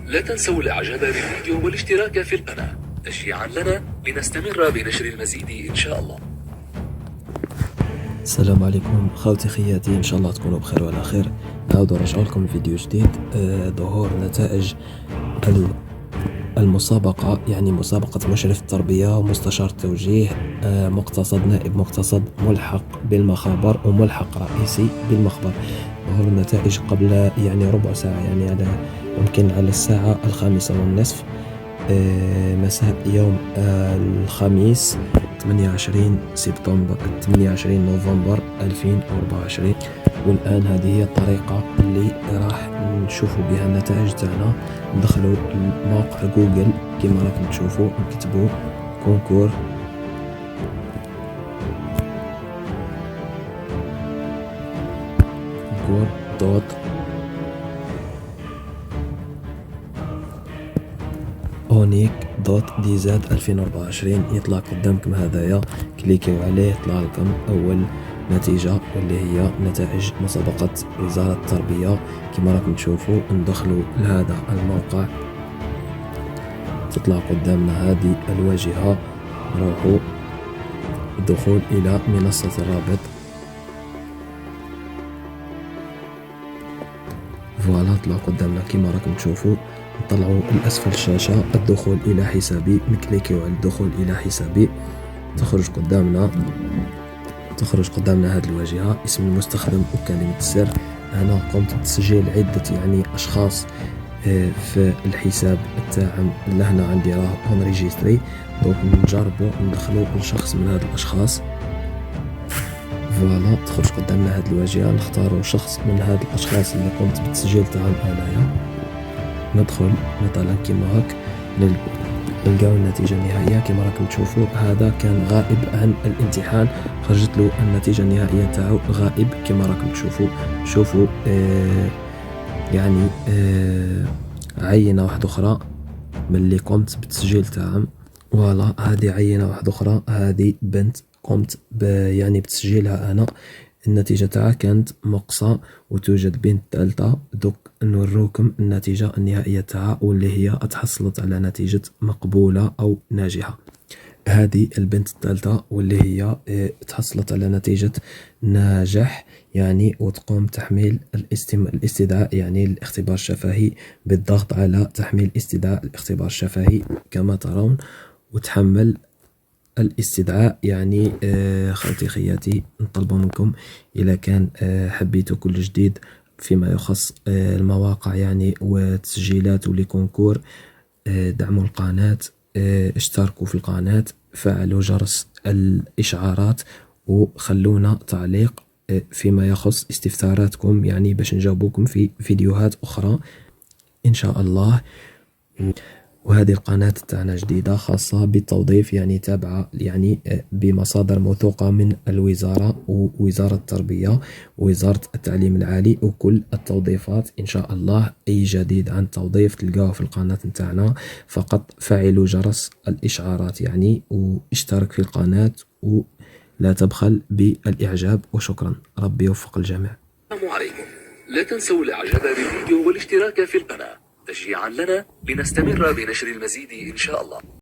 لا تنسوا الاعجاب بالفيديو والاشتراك في القناة تشجيعا لنا لنستمر بنشر المزيد ان شاء الله. السلام عليكم خوتي خياتي، ان شاء الله تكونوا بخير وعلى خير. نعاود نرجع لكم فيديو جديد. ظهور نتائج المسابقة، يعني مسابقة مشرف التربية ومستشار التوجيه، مقتصد نائب مقتصد ملحق بالمخابر وملحق رئيسي بالمخبر. ظهور النتائج قبل يعني ربع ساعة، يعني على يمكن على الساعة 5:30 مساء يوم الخميس 28 نوفمبر 2024. والآن هذه هي الطريقة اللي راح نشوفوا بها النتائج تاعنا. ندخلوا الموقع جوجل كما راكم تشوفوا، نكتبوا كونكور دوت اونيك دوت دي زاد 2024. يطلع قدامكم هذايا، كليكيو عليه يطلع لكم اول نتيجة واللي هي نتائج مسابقة وزارة التربية. كما راكم تشوفوا ندخلوا لهذا الموقع، تطلع قدامنا هذه الواجهة. نروحوا الدخول الى منصة الرابط. فوالا طلع قدامنا كما راكم تشوفوا. نطلعوا لأسفل الشاشة الدخول إلى حسابي، نكليكيو على الدخول إلى حسابي. تخرج قدامنا هذه الواجهة، اسم المستخدم وكلمة السر. أنا قمت بتسجيل عدة يعني أشخاص في الحساب تاعهم اللي هنا عندي راه اون ريجيستري. دوك نجربوا ندخلوا لشخص من هاد الأشخاص. فوالا تخرج قدامنا هذه الواجهة، نختاروا شخص من هاد الأشخاص اللي قمت بالتسجيل تاعهم انايا. ندخل مثلا كيما هاك، نلقاو النتيجة النهائية. كما راكم تشوفوا هذا كان غائب عن الامتحان، خرجت له النتيجة النهائية تاعو غائب كما راكم تشوفوا. شوفوا يعني عينة واحدة أخرى من اللي قمت بالتسجيل تاعهم. فوالا هذه عينة واحدة أخرى، هذه بنت قمت يعني بتسجيلها أنا. النتيجة تاعها كانت مقصى، وتوجد بنت ثالثة دوك نوروكم النتيجة النهائية تاعها واللي هي تحصلت على نتيجة مقبولة أو ناجحة. هذه البنت الثالثة واللي هي تحصلت على نتيجة ناجح يعني، وتقوم تحميل الاستدعاء يعني الاختبار الشفهي بالضغط على تحميل استدعاء الاختبار الشفهي كما ترون، وتحمل الاستدعاء. يعني خوتي خياتي نطلب منكم إذا كان حبيتوا كل جديد فيما يخص المواقع يعني وتسجيلات ولكونكور، دعموا القناة، اشتركوا في القناة، فعلوا جرس الإشعارات، وخلونا تعليق فيما يخص استفساراتكم يعني باش نجاوبكم في فيديوهات أخرى إن شاء الله. وهذه القناة تاعنا جديدة خاصة بالتوظيف، يعني تابعة يعني بمصادر موثوقة من الوزارة ووزارة التربية ووزارة التعليم العالي، وكل التوظيفات إن شاء الله. أي جديد عن التوظيف تلقاه في القناة تاعنا، فقط فعلوا جرس الإشعارات يعني، واشترك في القناة ولا تبخل بالإعجاب. وشكرا، ربي يوفق الجميع. السلام عليكم، لا تنسوا الاعجاب بالفيديو والاشتراك في القناة تشجيعا لنا لنستمر بنشر المزيد ان شاء الله.